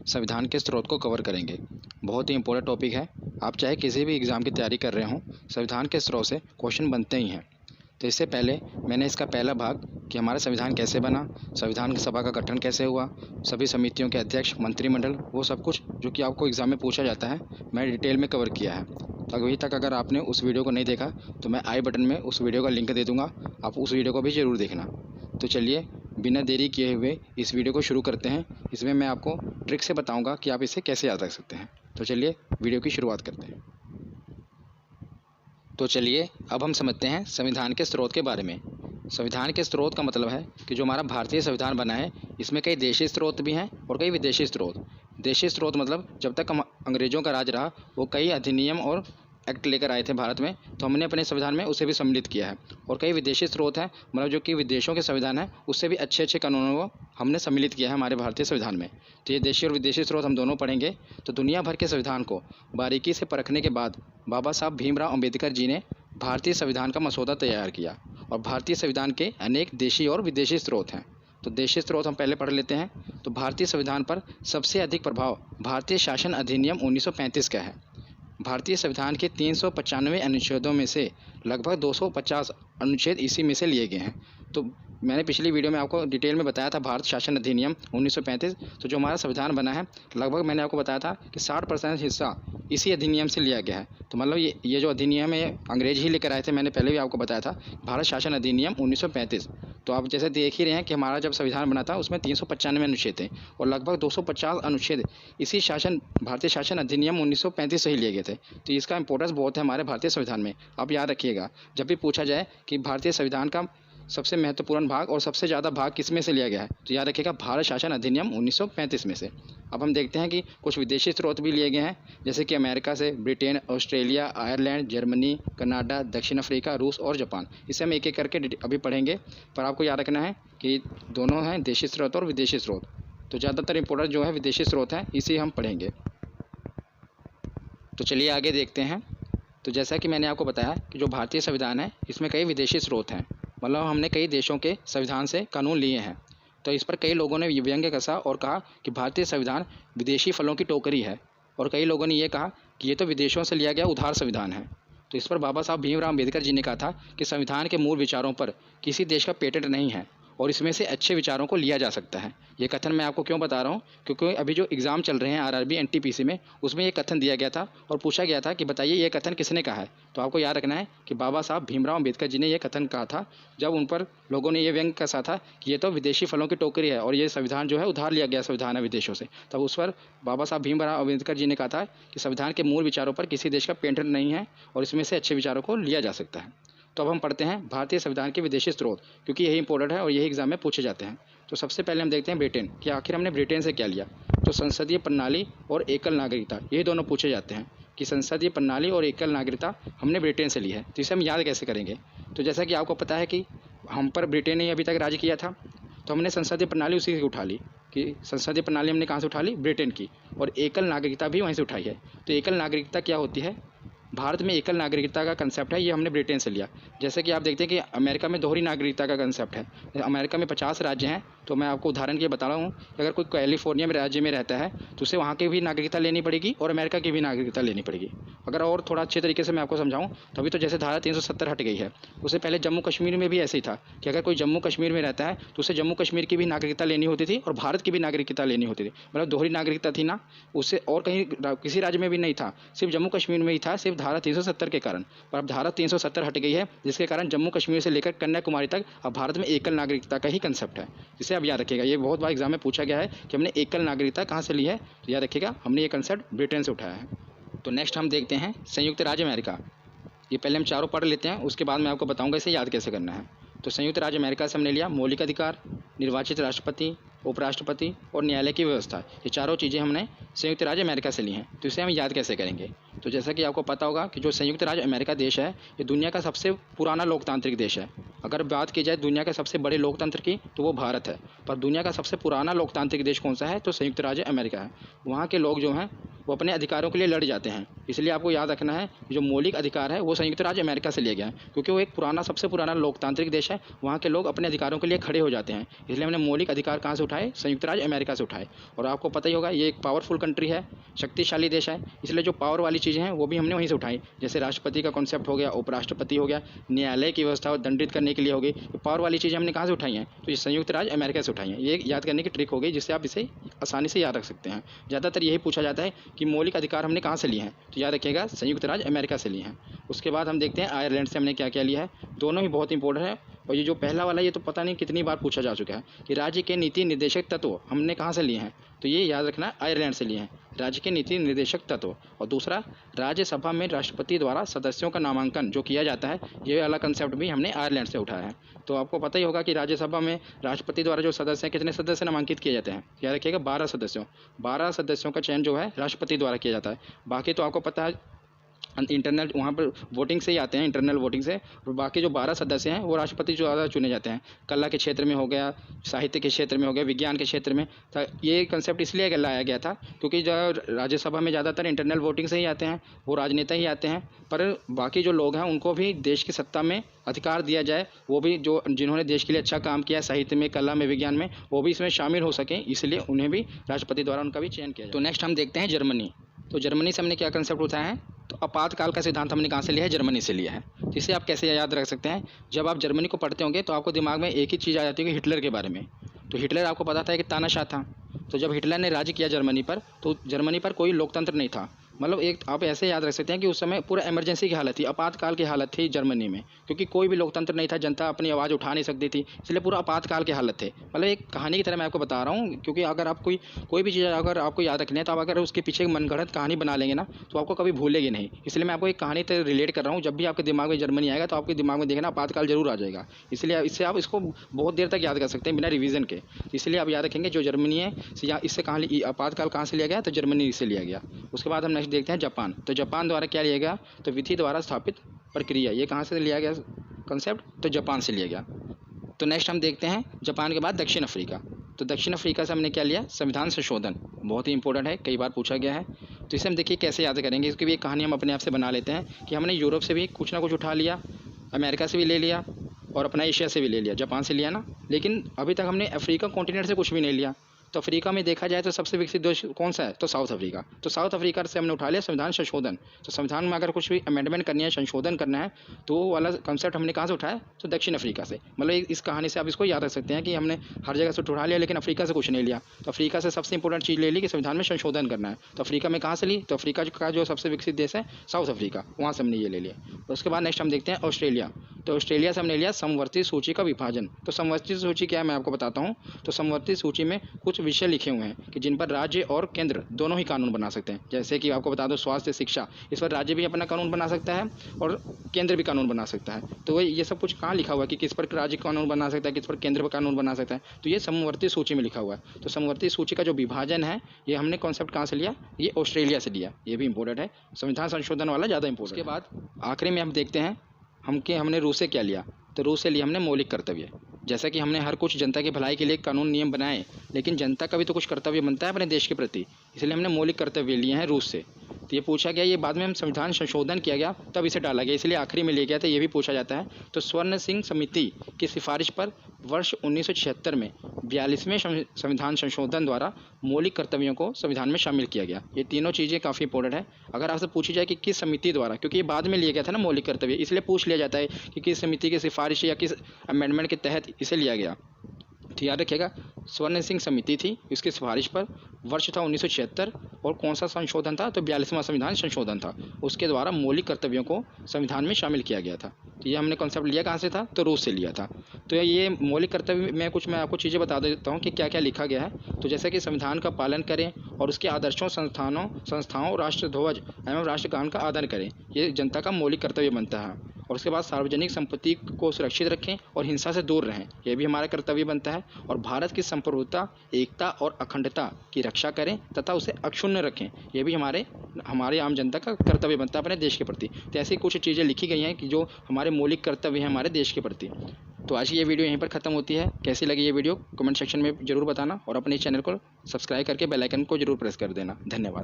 संविधान के स्रोत को कवर करेंगे। बहुत ही इंपॉर्टेंट टॉपिक है। आप चाहे किसी भी एग्ज़ाम की तैयारी कर रहे हों, संविधान के स्रोत से क्वेश्चन बनते ही हैं। तो इससे पहले मैंने इसका पहला भाग कि हमारा संविधान कैसे बना, संविधान सभा का गठन कैसे हुआ, सभी समितियों के अध्यक्ष, मंत्रिमंडल, वो सब कुछ जो कि आपको एग्ज़ाम में पूछा जाता है, मैं डिटेल में कवर किया है। तो अभी तक अगर आपने उस वीडियो को नहीं देखा तो मैं आई बटन में उस वीडियो का लिंक दे दूँगा, आप उस वीडियो को भी ज़रूर देखना। तो चलिए बिना देरी किए हुए इस वीडियो को शुरू करते हैं। इसमें मैं आपको ट्रिक से बताऊँगा कि आप इसे कैसे याद रख सकते हैं। तो चलिए वीडियो की शुरुआत करते हैं। तो चलिए अब हम समझते हैं संविधान के स्रोत के बारे में। संविधान के स्रोत का मतलब है कि जो हमारा भारतीय संविधान बना है, इसमें कई देशी स्रोत भी हैं और कई विदेशी स्रोत। देशी स्रोत मतलब जब तक हम अंग्रेज़ों का राज रहा, वो कई अधिनियम और एक्ट लेकर आए थे भारत में, तो हमने अपने संविधान में उसे भी सम्मिलित किया है। और कई विदेशी स्रोत हैं, मतलब जो कि विदेशों के संविधान है, उससे भी अच्छे अच्छे कानूनों को हमने सम्मिलित किया है हमारे भारतीय संविधान में। तो ये देशी और विदेशी स्रोत हम दोनों पढ़ेंगे। तो दुनिया भर के संविधान को बारीकी से परखने के बाद बाबा साहब भीमराव अम्बेडकर जी ने भारतीय संविधान का मसौदा तैयार किया। और भारतीय संविधान के अनेक देशी और विदेशी स्रोत हैं। तो देशी स्रोत हम पहले पढ़ लेते हैं। तो भारतीय संविधान पर सबसे अधिक प्रभाव भारतीय शासन अधिनियम 1935 का है। भारतीय संविधान के 395 अनुच्छेदों में से लगभग 250 अनुच्छेद इसी में से लिए गए हैं। तो मैंने पिछली वीडियो में आपको डिटेल में बताया था भारत शासन अधिनियम 1935। तो जो हमारा संविधान बना है, लगभग मैंने आपको बताया था कि 60% हिस्सा इसी अधिनियम से लिया गया है। तो मतलब ये जो अधिनियम है अंग्रेज ही लेकर आए थे। मैंने पहले भी आपको बताया था भारत शासन अधिनियम 1935। तो आप जैसे देख ही रहे हैं कि हमारा जब संविधान बना था उसमें 395 अनुच्छेद थे और लगभग 250 अनुच्छेद इसी भारतीय शासन अधिनियम 1935 से ही लिए गए थे। तो इसका इंपॉर्टेंस बहुत है हमारे भारतीय संविधान में। आप याद रखिएगा, जब भी पूछा जाए कि भारतीय संविधान का सबसे महत्वपूर्ण भाग और सबसे ज़्यादा भाग किस में से लिया गया है, तो याद रखिएगा भारत शासन अधिनियम 1935 में से। अब हम देखते हैं कि कुछ विदेशी स्रोत भी लिए गए हैं, जैसे कि अमेरिका से Britain, Australia, Ireland, Germany, Canada, दक्षिण अफ्रीका, रूस और जापान। इसे हम एक एक करके अभी पढ़ेंगे, पर आपको याद रखना है कि दोनों हैं देशी स्रोत और विदेशी स्रोत। तो ज़्यादातर इंपॉर्टेंट जो है विदेशी स्रोत हैं, इसे हम पढ़ेंगे। तो चलिए आगे देखते हैं। तो जैसा कि मैंने आपको बताया कि जो भारतीय संविधान है, इसमें कई विदेशी स्रोत हैं, मतलब हमने कई देशों के संविधान से कानून लिए हैं। तो इस पर कई लोगों ने व्यंग्य कसा और कहा कि भारतीय संविधान विदेशी फलों की टोकरी है। और कई लोगों ने यह कहा कि ये तो विदेशों से लिया गया उधार संविधान है। तो इस पर बाबा साहब भीमराव अम्बेडकर जी ने कहा था कि संविधान के मूल विचारों पर किसी देश का पेटेंट नहीं है और इसमें से अच्छे विचारों को लिया जा सकता है। ये कथन मैं आपको क्यों बता रहा हूँ, क्योंकि अभी जो एग्ज़ाम चल रहे हैं आरआरबी एनटीपीसी में, उसमें ये कथन दिया गया था और पूछा गया था कि बताइए ये कथन किसने कहा है। तो आपको याद रखना है कि बाबा साहब भीमराव अम्बेडकर जी ने यह कथन कहा था जब उन पर लोगों ने ये व्यंग्य कसा था कि ये तो विदेशी फलों की टोकरी है और ये संविधान जो है उधार लिया गया संविधान है विदेशों से। तब उस पर बाबा साहब भीमराव अम्बेडकर जी ने कहा था कि संविधान के मूल विचारों पर किसी देश का पेटेंट नहीं है और इसमें से अच्छे विचारों को लिया जा सकता है। तो अब हम पढ़ते हैं भारतीय संविधान के विदेशी स्रोत, क्योंकि यही इंपॉर्टेंट है और यही एग्जाम में पूछे जाते हैं। तो सबसे पहले हम देखते हैं ब्रिटेन, कि आखिर हमने ब्रिटेन से क्या लिया। तो संसदीय प्रणाली और एकल नागरिकता, ये दोनों पूछे जाते हैं कि संसदीय प्रणाली और एकल नागरिकता हमने ब्रिटेन से ली है। तो इसे हम याद कैसे करेंगे। तो जैसा कि आपको पता है कि हम पर ब्रिटेन ने अभी तक राज किया था, तो हमने संसदीय प्रणाली उसी से उठा ली कि संसदीय प्रणाली हमने कहाँ से उठा ली, ब्रिटेन की। और एकल नागरिकता भी वहीं से उठाई है। तो एकल नागरिकता क्या होती है, भारत में एकल नागरिकता का कंसेप्ट है, ये हमने ब्रिटेन से लिया। जैसे कि आप देखते हैं कि अमेरिका में दोहरी नागरिकता का कंसेप्ट है। अमेरिका में 50 राज्य हैं। तो मैं आपको उदाहरण के लिए बता रहा हूँ कि अगर कोई कैलिफोर्निया में राज्य में रहता है तो उसे वहाँ की भी नागरिकता लेनी पड़ेगी और अमेरिका की भी नागरिकता लेनी पड़ेगी। अगर और थोड़ा अच्छे तरीके से मैं आपको समझाऊँ तो अभी तो जैसे धारा 370 हट गई है, उससे पहले जम्मू कश्मीर में भी ऐसे ही था कि अगर कोई जम्मू कश्मीर में रहता है तो उसे जम्मू कश्मीर की भी नागरिकता लेनी होती थी और भारत की भी नागरिकता लेनी होती थी। मतलब दोहरी नागरिकता थी ना, उससे और कहीं किसी राज्य में भी नहीं था, सिर्फ जम्मू कश्मीर में ही था, सिर्फ धारा 370 के कारण। पर अब धारा 370 हट गई है, जिसके कारण जम्मू कश्मीर से लेकर कन्याकुमारी तक अब भारत में एकल नागरिकता का ही कंसेप्ट है। जिसे अब याद रखिएगा, ये बहुत बार एग्जाम में पूछा गया है कि हमने एकल नागरिकता कहाँ से ली है। तो याद रखिएगा हमने ये कंसेप्ट ब्रिटेन से उठाया है। तो नेक्स्ट हम देखते हैं संयुक्त राज्य अमेरिका। ये पहले हम चारों पढ़ लेते हैं, उसके बाद मैं आपको बताऊंगा इसे याद कैसे करना है। तो संयुक्त राज्य अमेरिका से हमने लिया मौलिक अधिकार, निर्वाचित राष्ट्रपति, उपराष्ट्रपति और न्यायालय की व्यवस्था। ये चारों चीज़ें हमने संयुक्त राज्य अमेरिका से ली हैं। तो इसे हम याद कैसे करेंगे। तो जैसा कि आपको पता होगा कि जो संयुक्त राज्य अमेरिका देश है, ये दुनिया का सबसे पुराना लोकतांत्रिक देश है। अगर बात की जाए दुनिया के सबसे बड़े लोकतंत्र की तो वो भारत है, पर दुनिया का सबसे पुराना लोकतांत्रिक देश कौन सा है, तो संयुक्त राज्य अमेरिका है। वहाँ के लोग जो हैं वो अपने अधिकारों के लिए लड़ जाते हैं। इसलिए आपको याद रखना है जो मौलिक अधिकार है वो संयुक्त राज्य अमेरिका से लिया गया है, क्योंकि वो एक पुराना सबसे पुराना लोकतांत्रिक देश है। वहाँ के लोग अपने अधिकारों के लिए खड़े हो जाते हैं। इसलिए हमने मौलिक अधिकार कहाँ से उठाए? संयुक्त राज्य अमेरिका से उठाए। और आपको पता ही होगा ये एक पावरफुल कंट्री है, शक्तिशाली देश है, इसलिए जो पावर वाली चीज़ें हैं वो भी हमने वहीं से उठाई। जैसे राष्ट्रपति का कॉन्सेप्ट हो गया, उपराष्ट्रपति हो गया, न्यायालय की व्यवस्था दंडित करने के लिए होगी, तो पावर वाली चीज़ें हमने कहाँ से उठाई हैं? तो ये संयुक्त राज्य अमेरिका से उठाई हैं। ये याद करने की ट्रिक हो गई जिससे आप इसे आसानी से याद रख सकते हैं। ज़्यादातर यही पूछा जाता है कि मौलिक अधिकार हमने कहाँ से लिए हैं, तो याद रखिएगा संयुक्त राज्य अमेरिका से लिए हैं। उसके बाद हम देखते हैं आयरलैंड से हमने क्या क्या लिया है। दोनों ही बहुत इंपॉर्टेंट है। और ये जो पहला वाला ये तो पता नहीं कितनी बार पूछा जा चुका है कि राज्य के नीति निर्देशक तत्व हमने कहाँ से लिए हैं, तो ये याद रखना आयरलैंड से लिए हैं, राज्य के नीति निर्देशक तत्व। और दूसरा, राज्यसभा में राष्ट्रपति द्वारा सदस्यों का नामांकन जो किया जाता है, ये वाला कंसेप्ट भी हमने आयरलैंड से उठाया है। तो आपको पता ही होगा कि राज्यसभा में राष्ट्रपति द्वारा जो सदस्य हैं, कितने सदस्य नामांकित किए जाते हैं? याद रखिएगा 12 सदस्यों का चयन जो है राष्ट्रपति द्वारा किया जाता है। बाकी तो आपको पता है इंटरनल वहाँ पर वोटिंग से ही आते हैं, इंटरनल वोटिंग से। और बाकी जो 12 सदस्य हैं वो राष्ट्रपति जो ज़्यादा चुने जाते हैं। कला के क्षेत्र में हो गया, साहित्य के क्षेत्र में हो गया, विज्ञान के क्षेत्र में। ये कंसेप्ट इसलिए लाया गया था क्योंकि जो राज्यसभा में ज़्यादातर इंटरनल वोटिंग से ही आते हैं, वो राजनेता ही आते हैं, पर बाकी जो लोग हैं उनको भी देश की सत्ता में अधिकार दिया जाए, वो भी जो जिन्होंने देश के लिए अच्छा काम किया है साहित्य में, कला में, विज्ञान में, वो भी इसमें शामिल हो सकें, इसलिए उन्हें भी राष्ट्रपति द्वारा उनका भी चयन किया जाए। तो नेक्स्ट हम देखते हैं जर्मनी। तो जर्मनी से हमने क्या कंसेप्ट उठाया है? तो आपातकाल का सिद्धांत हमने कहाँ से लिया है? जर्मनी से लिया है। जिसे आप कैसे याद रख सकते हैं? जब आप जर्मनी को पढ़ते होंगे तो आपको दिमाग में एक ही चीज़ आ जाती है कि हिटलर के बारे में। तो हिटलर आपको पता था कि तानाशाह था। तो जब हिटलर ने राज्य किया जर्मनी पर, तो जर्मनी पर कोई लोकतंत्र नहीं था। मतलब एक आप ऐसे याद रख सकते हैं कि उस समय पूरा इमरजेंसी की हालत थी, आपातकाल की हालत थी जर्मनी में, क्योंकि कोई भी लोकतंत्र नहीं था, जनता अपनी आवाज़ उठा नहीं सकती थी, इसलिए पूरा आपातकाल की हालत थे। मतलब एक कहानी की तरह मैं आपको बता रहा हूँ, क्योंकि अगर आप कोई भी चीज़ अगर आपको याद रखनी है तो आप अगर उसके पीछे एक मनगढ़ंत कहानी बना लेंगे ना तो आपको कभी भूलेगी नहीं। इसलिए मैं आपको एक कहानी तरह रिलेट कर रहा हूँ। जब भी आपके दिमाग में जर्मनी आएगा तो आपके दिमाग में देखना आपातकाल जरूर आ जाएगा। इसलिए इससे आप इसको बहुत देर तक याद कर सकते हैं बिना रिवीजन के। इसलिए आप याद रखेंगे जो जर्मनी है इससे आपातकाल कहाँ से लिया गया? तो जर्मनी से लिया गया। उसके बाद हम नेक्स्ट देखते हैं जापान। तो जापान द्वारा क्या लिया गया? तो विधि द्वारा स्थापित प्रक्रिया। ये कहाँ से लिया गया कंसेप्ट? तो जापान से लिया गया। तो नेक्स्ट हम देखते हैं जापान के बाद दक्षिण अफ्रीका। तो दक्षिण अफ्रीका से हमने क्या लिया? संविधान संशोधन। बहुत ही इंपॉर्टेंट है, कई बार पूछा गया है। तो इसे हम देखिए कैसे याद करेंगे। इसकी भी एक कहानी हम अपने आप से बना लेते हैं कि हमने यूरोप से भी कुछ ना कुछ उठा लिया, अमेरिका से भी ले लिया और अपना एशिया से भी ले लिया। जापान से लिया ना, लेकिन अभी तक हमने अफ्रीका कॉन्टिनेंट से कुछ भी नहीं लिया। तो अफ्रीका में देखा जाए तो सबसे विकसित देश कौन सा है? तो साउथ अफ्रीका। तो साउथ अफ्रीका से हमने उठा लिया संविधान संशोधन। तो संविधान में अगर कुछ भी अमेंडमेंट करनी है, संशोधन करना है, तो वो वाला कंसेप्ट हमने कहाँ से उठाया? तो दक्षिण अफ्रीका से। मतलब इस कहानी से आप इसको याद रख सकते हैं कि हमने हर जगह से उठा लिया लेकिन अफ्रीका से कुछ नहीं लिया। तो अफ्रीका से सबसे इंपॉर्टेंट चीज़ ले ली कि संविधान में संशोधन करना है। तो अफ्रीका में कहाँ से ली? तो अफ्रीका का जो सबसे विकसित देश है साउथ अफ्रीका, वहाँ से हमने ये ले लिया। उसके बाद नेक्स्ट हम देखते हैं ऑस्ट्रेलिया। तो ऑस्ट्रेलिया से हमने लिया समवर्ती सूची का विभाजन। तो समवर्ती सूची क्या है मैं आपको बताता हूँ। तो समवर्ती सूची में कुछ विषय लिखे हुए हैं कि जिन पर राज्य और केंद्र दोनों ही कानून बना सकते हैं। जैसे कि आपको बता दो स्वास्थ्य, शिक्षा, इस पर राज्य भी अपना कानून बना सकता है और केंद्र भी कानून बना सकता है। तो ये सब कुछ कहाँ लिखा हुआ है कि किस पर राज्य कानून बना सकता है, किस पर केंद्र कानून बना सकता है? तो ये समवर्ती सूची में लिखा हुआ है। तो समवर्ती सूची का जो विभाजन है ये हमने कॉन्सेप्ट कहाँ से लिया? ये ऑस्ट्रेलिया से लिया। ये भी इंपॉर्टेंट है, संविधान संशोधन वाला ज़्यादा इंपॉर्टेंट। उसके बाद आखिरी में हम देखते हैं हमने रूस से क्या लिया। तो रूस से लिया हमने मौलिक कर्तव्य। जैसा कि हमने हर कुछ जनता की भलाई के लिए कानून नियम बनाए, लेकिन जनता का भी तो कुछ कर्तव्य बनता है अपने देश के प्रति, इसलिए हमने मौलिक कर्तव्य लिए हैं रूस से। तो ये पूछा गया, ये बाद में हम संविधान संशोधन किया गया तब इसे डाला गया, इसलिए आखिरी में ले गया था, ये भी पूछा जाता है। तो स्वर्ण सिंह समिति की सिफारिश पर वर्ष 1976 में 42वें संविधान संशोधन द्वारा मौलिक कर्तव्यों को संविधान में शामिल किया गया। ये तीनों चीज़ें काफ़ी इंपॉर्टेंट है। अगर आपसे पूछी जाए कि किस समिति द्वारा, क्योंकि ये बाद में लिया गया था ना मौलिक कर्तव्य, इसलिए पूछ लिया जाता है कि किस समिति की सिफारिश या किस अमेंडमेंट के तहत इसे लिया गया। तो याद रखिएगा स्वर्ण सिंह समिति थी, इसकी सिफारिश पर वर्ष था 1976 और कौन सा संशोधन था? तो 42वां संविधान संशोधन था। उसके द्वारा मौलिक कर्तव्यों को संविधान में शामिल किया गया था। तो ये हमने कॉन्सेप्ट लिया कहाँ से था? तो रूस से लिया था। तो ये मौलिक कर्तव्य में कुछ मैं आपको चीज़ें बता देता हूँ कि क्या क्या लिखा गया है। तो जैसे कि संविधान का पालन करें और उसके आदर्शों, संस्थाओं, राष्ट्र ध्वज एवं राष्ट्रगान का आदर करें, ये जनता का मौलिक कर्तव्य बनता है। और उसके बाद सार्वजनिक संपत्ति को सुरक्षित रखें और हिंसा से दूर रहें, यह भी हमारा कर्तव्य बनता है। और भारत की संप्रभुता, एकता और अखंडता की रक्षा करें तथा उसे अक्षुण्ण रखें, यह भी हमारे आम जनता का कर्तव्य बनता है अपने देश के प्रति। तो ऐसी कुछ चीज़ें लिखी गई हैं कि जो हमारे मौलिक कर्तव्य हैं हमारे देश के प्रति। तो आज की ये वीडियो यहीं पर ख़त्म होती है। कैसी लगी ये वीडियो कमेंट सेक्शन में ज़रूर बताना और अपने चैनल को सब्सक्राइब करके बेल आइकन को जरूर प्रेस कर देना। धन्यवाद।